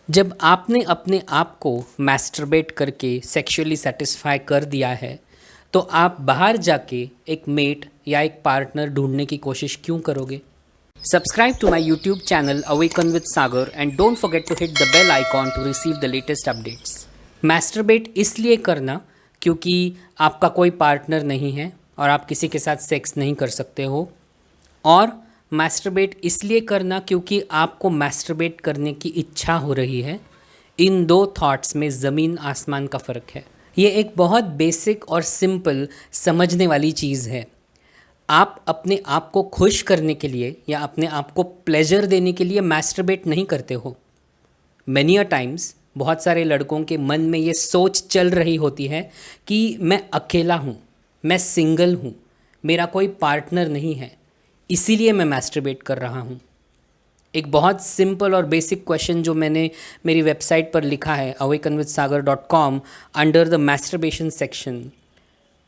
जब आपने अपने आप को मैस्टरबेट करके सेक्सुअली सेटिस्फाई कर दिया है, तो आप बाहर जाके एक मेट या एक पार्टनर ढूंढने की कोशिश क्यों करोगे? Subscribe to my YouTube channel Awaken with Sagar and don't forget to hit the bell icon to receive the latest updates. Masturbate इसलिए करना क्योंकि आपका कोई पार्टनर नहीं है और आप किसी के साथ सेक्स नहीं कर सकते हो, और मैस्टरबेट इसलिए करना क्योंकि आपको मैस्टरबेट करने की इच्छा हो रही है। इन दो थॉट्स में ज़मीन आसमान का फ़र्क है। ये एक बहुत बेसिक और सिंपल समझने वाली चीज़ है। आप अपने आप को खुश करने के लिए या अपने आप को प्लेजर देने के लिए मैस्टरबेट नहीं करते हो। मैनी अ टाइम्स बहुत सारे लड़कों के मन में ये सोच चल रही होती है कि मैं अकेला हूँ, मैं सिंगल हूँ, मेरा कोई पार्टनर नहीं है, इसीलिए मैं मैस्टरबेट कर रहा हूँ। एक बहुत सिंपल और बेसिक क्वेश्चन जो मैंने मेरी वेबसाइट पर लिखा है awakenwithsagar.com under the masturbation section,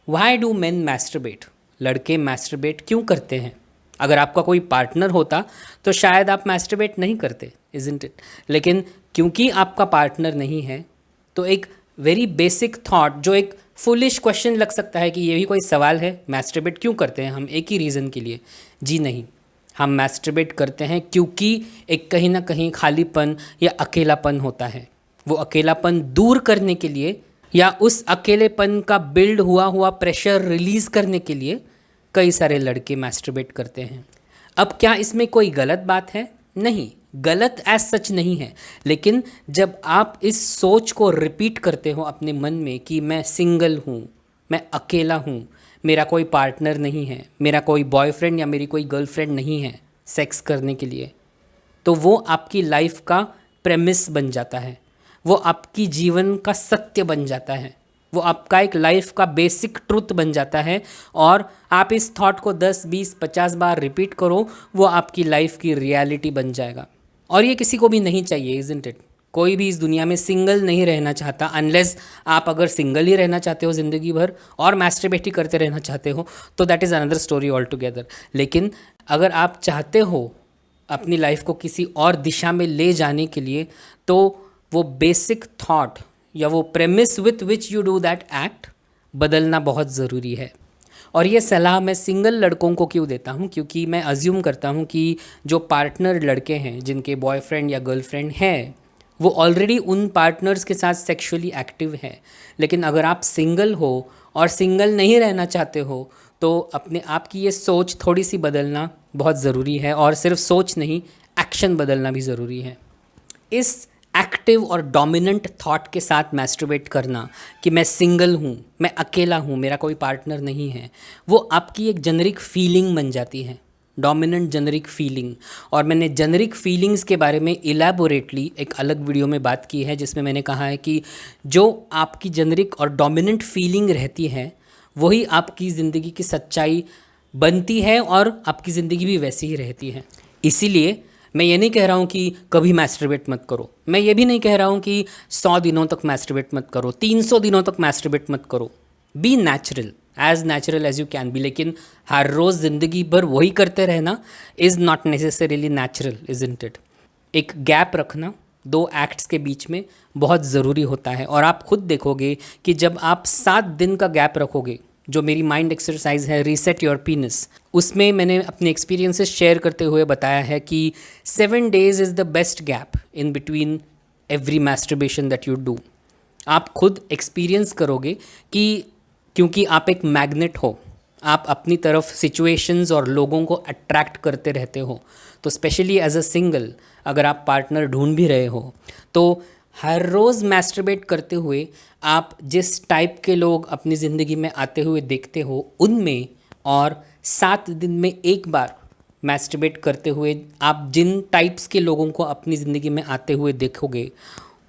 why do main masturbate? लड़के मैस्टरबेट क्यों करते हैं? अगर आपका कोई पार्टनर होता तो शायद आप मैस्टरबेट नहीं करते, इजंट इट? लेकिन क्योंकि आपका पार्टनर नहीं है, तो एक वेरी बेसिक थॉट जो एक फुलिश क्वेश्चन लग सकता है कि ये भी कोई सवाल है, मैस्टरबेट क्यों करते हैं हम एक ही रीज़न के लिए? जी नहीं, हम मैस्टरबेट करते हैं क्योंकि एक कहीं ना कहीं खालीपन या अकेलापन होता है। वो अकेलापन दूर करने के लिए या उस अकेलेपन का बिल्ड हुआ हुआ प्रेशर रिलीज़ करने के लिए कई सारे लड़के मैस्टरबेट करते हैं। अब क्या इसमें कोई गलत बात है? नहीं, गलत एज सच नहीं है। लेकिन जब आप इस सोच को रिपीट करते हो अपने मन में कि मैं सिंगल हूँ, मैं अकेला हूँ, मेरा कोई पार्टनर नहीं है, मेरा कोई बॉयफ्रेंड या मेरी कोई गर्लफ्रेंड नहीं है सेक्स करने के लिए, तो वो आपकी लाइफ का प्रेमिस बन जाता है, वो आपकी जीवन का सत्य बन जाता है, वो आपका एक लाइफ का बेसिक ट्रुथ बन जाता है। और आप इस थॉट को 10, 20, 50 बार रिपीट करो, वो आपकी लाइफ की रियलिटी बन जाएगा। और ये किसी को भी नहीं चाहिए, इजंट इट? कोई भी इस दुनिया में सिंगल नहीं रहना चाहता, अनलेस आप अगर सिंगल ही रहना चाहते हो ज़िंदगी भर और मैस्टरबेट ही करते रहना चाहते हो, तो that is another story all together. लेकिन अगर आप चाहते हो अपनी लाइफ को किसी और दिशा में ले जाने के लिए, तो वो बेसिक थॉट या वो premise with which you do that act बदलना बहुत ज़रूरी है। और ये सलाह मैं सिंगल लड़कों को क्यों देता हूँ? क्योंकि मैं अज्यूम करता हूँ कि जो पार्टनर लड़के हैं, जिनके बॉयफ्रेंड या गर्लफ्रेंड हैं, वो ऑलरेडी उन पार्टनर्स के साथ सेक्सुअली एक्टिव हैं। लेकिन अगर आप सिंगल हो और सिंगल नहीं रहना चाहते हो, तो अपने आप की ये सोच थोड़ी सी बदलना बहुत ज़रूरी है। और सिर्फ सोच नहीं, एक्शन बदलना भी ज़रूरी है। इस एक्टिव और डोमिनेंट थॉट के साथ मैस्टरबेट करना कि मैं सिंगल हूँ, मैं अकेला हूँ, मेरा कोई पार्टनर नहीं है, वो आपकी एक जेनरिक फीलिंग बन जाती है, डोमिनेंट जेनरिक फीलिंग। और मैंने जेनरिक फीलिंग्स के बारे में इलेबोरेटली एक अलग वीडियो में बात की है, जिसमें मैंने कहा है कि जो आपकी जेनरिक और डोमिनेंट फीलिंग रहती है, वही आपकी ज़िंदगी की सच्चाई बनती है और आपकी ज़िंदगी भी वैसी ही रहती है। इसीलिए मैं ये नहीं कह रहा हूँ कि कभी मैस्टरबेट मत करो, मैं ये भी नहीं कह रहा हूँ कि 100 दिनों तक मैस्टरबेट मत करो, 300 दिनों तक मैस्टरबेट मत करो। Be natural as you can be. लेकिन हर रोज़ ज़िंदगी भर वही करते रहना is not necessarily natural, isn't it? एक गैप रखना दो एक्ट्स के बीच में बहुत ज़रूरी होता है। और आप खुद देखोगे कि जब आप 7 दिन का गैप रखोगे, जो मेरी माइंड एक्सरसाइज है रीसेट योर पीनस, उसमें मैंने अपने एक्सपीरियंसेस शेयर करते हुए बताया है कि 7 days is the best gap in between every masturbation that you do. आप खुद एक्सपीरियंस करोगे कि क्योंकि आप एक मैग्नेट हो, आप अपनी तरफ सिचुएशंस और लोगों को अट्रैक्ट करते रहते हो। तो स्पेशली एज अ सिंगल, अगर आप पार्टनर ढूंढ भी रहे हो, तो हर रोज़ मैस्टरबेट करते हुए आप जिस टाइप के लोग अपनी ज़िंदगी में आते हुए देखते हो उनमें, और 7 दिन में एक बार मैस्टरबेट करते हुए आप जिन टाइप्स के लोगों को अपनी ज़िंदगी में आते हुए देखोगे,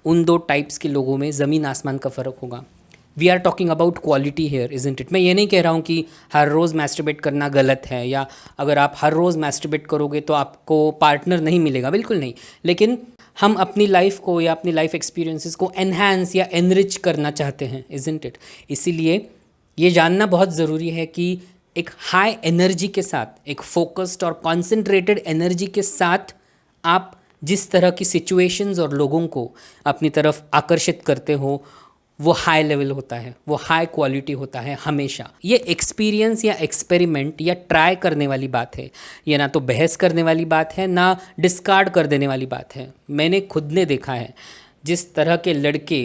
उन दो टाइप्स के लोगों में ज़मीन आसमान का फ़र्क होगा। We are talking about quality here, isn't it? मैं ये नहीं कह रहा हूँ कि हर रोज़ मैस्टरबेट करना गलत है, या अगर आप हर रोज़ मैस्टरबेट करोगे तो आपको पार्टनर नहीं मिलेगा, बिल्कुल नहीं। लेकिन हम अपनी लाइफ को या अपनी लाइफ एक्सपीरियंसेस को एनहांस या एनरिच करना चाहते हैं, इजंट इट? इसीलिए ये जानना बहुत ज़रूरी है कि एक हाई एनर्जी के साथ, एक फोकस्ड और कॉन्सेंट्रेटेड एनर्जी के साथ आप जिस तरह की सिचुएशंस और लोगों को अपनी तरफ आकर्षित करते हो वो हाई लेवल होता है, वो हाई क्वालिटी होता है हमेशा। ये एक्सपीरियंस या एक्सपेरिमेंट या ट्राई करने वाली बात है, ये ना तो बहस करने वाली बात है ना डिस्कार्ड कर देने वाली बात है। मैंने खुद ने देखा है जिस तरह के लड़के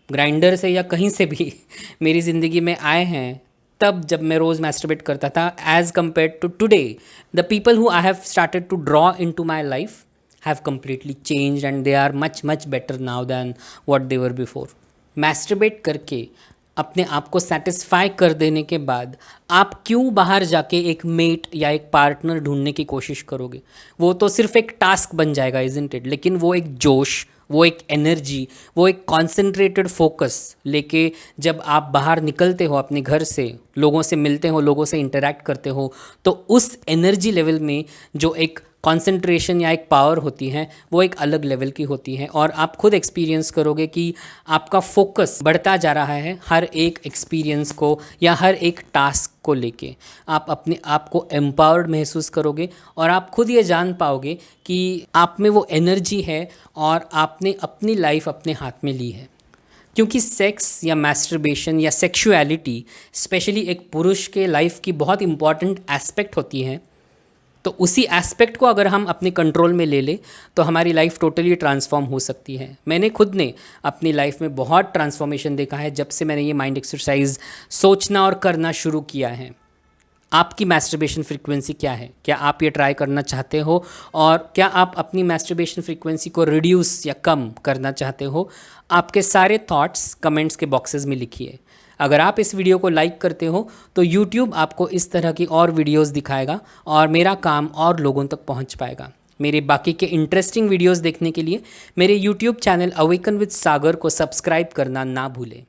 ग्राइंडर से या कहीं से भी मेरी ज़िंदगी में आए हैं, तब जब मैं रोज़ मैस्टरबेट करता था as compare to today, the people who I have started to draw in to my life have completely changed and they are much much better now than what they were before. Masturbate करके अपने आप को satisfy कर देने के बाद आप क्यों बाहर जाके एक मेट या एक पार्टनर ढूंढने की कोशिश करोगे? वो तो सिर्फ एक टास्क बन जाएगा, इज़न्ट इट? लेकिन वो एक जोश, वो एक एनर्जी, वो एक कॉन्सेंट्रेटेड फोकस लेके जब आप बाहर निकलते हो अपने घर से, लोगों से मिलते हो, लोगों से इंटरेक्ट करते हो, तो उस एनर्जी लेवल में जो एक कंसंट्रेशन या एक पावर होती है वो एक अलग लेवल की होती है। और आप खुद एक्सपीरियंस करोगे कि आपका फोकस बढ़ता जा रहा है हर एक एक्सपीरियंस को या हर एक टास्क को लेके। आप अपने आप को एम्पावर्ड महसूस करोगे और आप खुद ये जान पाओगे कि आप में वो एनर्जी है और आपने अपनी लाइफ अपने हाथ में ली है। क्योंकि सेक्स या मैस्टरबेशन या सेक्सुअलिटी स्पेशली एक पुरुष के लाइफ की बहुत इंपॉर्टेंट एस्पेक्ट होती है। तो उसी एस्पेक्ट को अगर हम अपने कंट्रोल में ले लें तो हमारी लाइफ टोटली ट्रांसफॉर्म हो सकती है। मैंने खुद ने अपनी लाइफ में बहुत ट्रांसफॉर्मेशन देखा है जब से मैंने ये माइंड एक्सरसाइज सोचना और करना शुरू किया है। आपकी मैस्टरबेशन फ्रीक्वेंसी क्या है? क्या आप ये ट्राई करना चाहते हो? और क्या आप अपनी मैस्टरबेशन फ्रीक्वेंसी को रिड्यूस या कम करना चाहते हो? आपके सारे थॉट्स कमेंट्स के बॉक्सेस में लिखिए। अगर आप इस वीडियो को लाइक करते हो तो YouTube आपको इस तरह की और वीडियोस दिखाएगा और मेरा काम और लोगों तक पहुंच पाएगा। मेरे बाकी के इंटरेस्टिंग वीडियोस देखने के लिए मेरे YouTube चैनल अवेकन विद सागर को सब्सक्राइब करना ना भूलें।